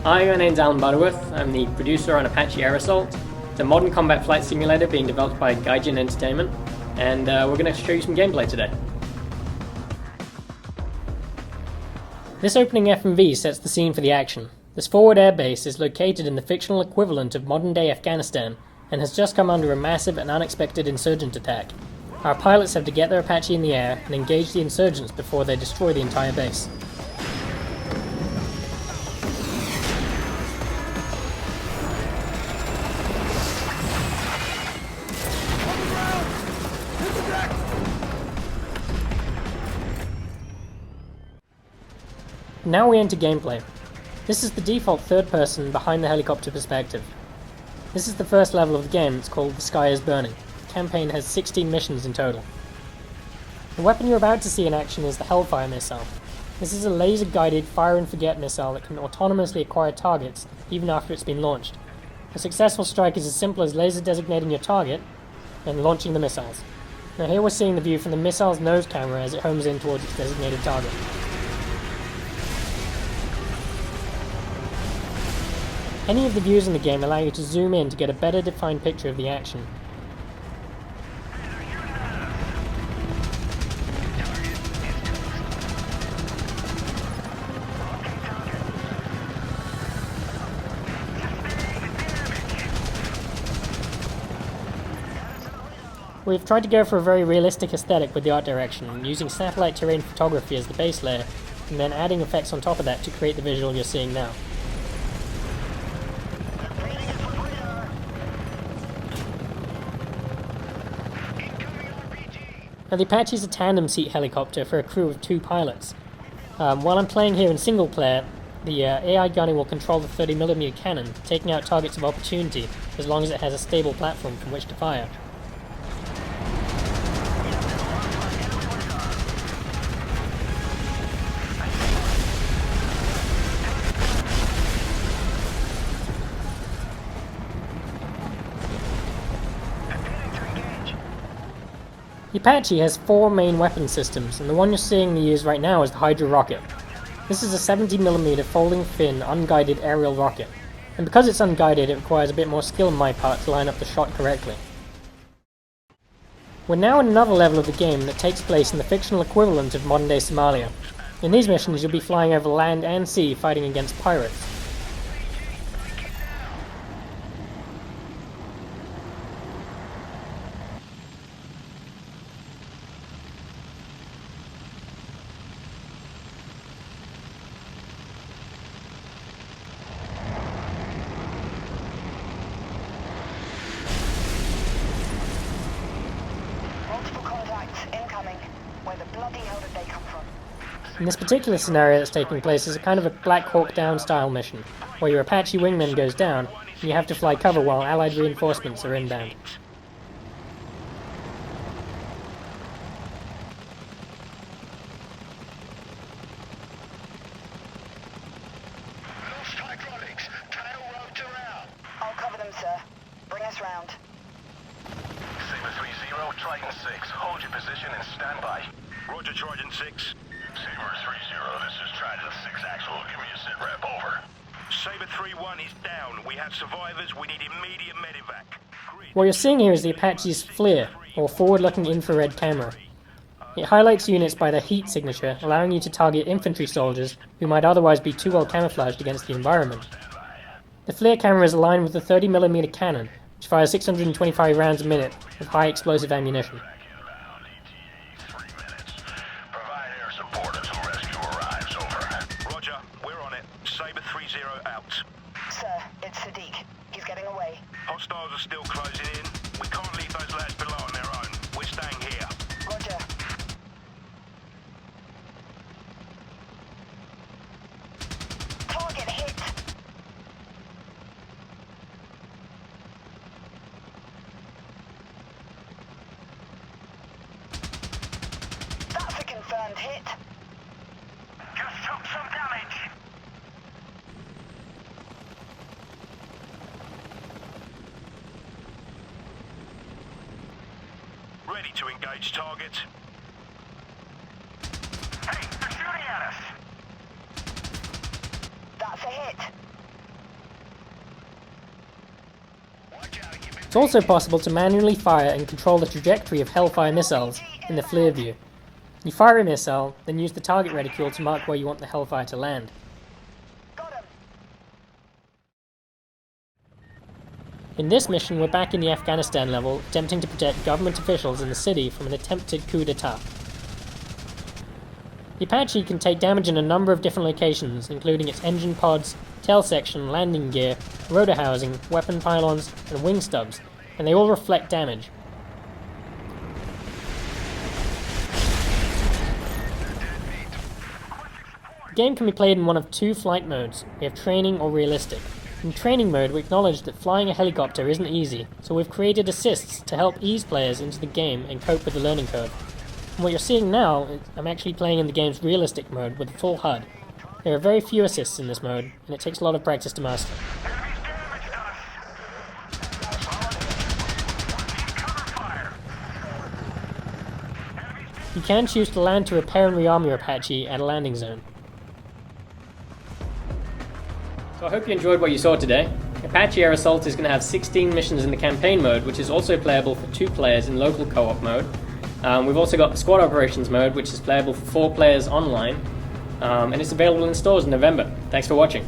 Hi, my name's Alan Butterworth. I'm the producer on Apache Air Assault. It's a modern combat flight simulator being developed by Gaijin Entertainment, and we're going to show you some gameplay today. This opening FMV sets the scene for the action. This forward airbase is located in the fictional equivalent of modern-day Afghanistan, and has just come under a massive and unexpected insurgent attack. Our pilots have to get their Apache in the air and engage the insurgents before they destroy the entire base. Now we enter gameplay. This is the default third person behind the helicopter perspective. This is the first level of the game. It's called The Sky is Burning. The campaign has 16 missions in total. The weapon you're about to see in action is the Hellfire missile. This is a laser-guided fire-and-forget missile that can autonomously acquire targets even after it's been launched. A successful strike is as simple as laser-designating your target and launching the missiles. Now here we're seeing the view from the missile's nose camera as it homes in towards its designated target. Any of the views in the game allow you to zoom in to get a better defined picture of the action. We've tried to go for a very realistic aesthetic with the art direction, using satellite terrain photography as the base layer, and then adding effects on top of that to create the visual you're seeing now. Now the Apache is a tandem seat helicopter for a crew of 2 pilots. While I'm playing here in single player, the AI gunner will control the 30mm cannon, taking out targets of opportunity as long as it has a stable platform from which to fire. The Apache has 4 main weapon systems, and the one you're seeing me use right now is the Hydra rocket. This is a 70mm folding fin unguided aerial rocket, and because it's unguided it requires a bit more skill on my part to line up the shot correctly. We're now in another level of the game that takes place in the fictional equivalent of modern day Somalia. In these missions you'll be flying over land and sea fighting against pirates. In this particular scenario that's taking place is a kind of a Black Hawk Down style mission, where your Apache wingman goes down, and you have to fly cover while Allied reinforcements are inbound. Lost hydraulics, tail roped around. I'll cover them, sir. Bring us round. Saber 3-0, Triton 6. Hold your position and stand by. Roger, Triton 6. Saber 3-0, this is Triton 6 Actual. Give me a sit rep, over. Saber 3-1 is down. We have survivors. We need immediate medevac. What you're seeing here is the Apache's FLIR, or forward-looking infrared camera. It highlights units by their heat signature, allowing you to target infantry soldiers who might otherwise be too well camouflaged against the environment. The FLIR camera is aligned with the 30mm cannon, which fires 625 rounds a minute with high explosive ammunition. Roger, we're on it. Saber 3-0 out. Sir, it's Sadiq. He's getting away. Hostiles are still closing in. We can't leave those lads below on their own. We're staying here. Roger. Target hit. That's a confirmed hit. Just took some damage. Ready to engage target. Hey, they're shooting at us! That's a hit. It's also possible to manually fire and control the trajectory of Hellfire missiles in the FLIR view. You fire a missile, then use the target reticule to mark where you want the Hellfire to land. Got him. In this mission, we're back in the Afghanistan level, attempting to protect government officials in the city from an attempted coup d'etat. The Apache can take damage in a number of different locations, including its engine pods, tail section, landing gear, rotor housing, weapon pylons, and wing stubs, and they all reflect damage. The game can be played in one of two flight modes. We have training or realistic. In training mode, we acknowledge that flying a helicopter isn't easy, so we've created assists to help ease players into the game and cope with the learning curve. And what you're seeing now is I'm actually playing in the game's realistic mode with a full HUD. There are very few assists in this mode, and it takes a lot of practice to master. Enemies damaged us. Cover fire. You can choose to land to repair and rearm your Apache at a landing zone. So I hope you enjoyed what you saw today. Apache Air Assault is going to have 16 missions in the campaign mode, which is also playable for 2 players in local co-op mode. We've also got the squad operations mode, which is playable for 4 players online, and it's available in stores in November. Thanks for watching.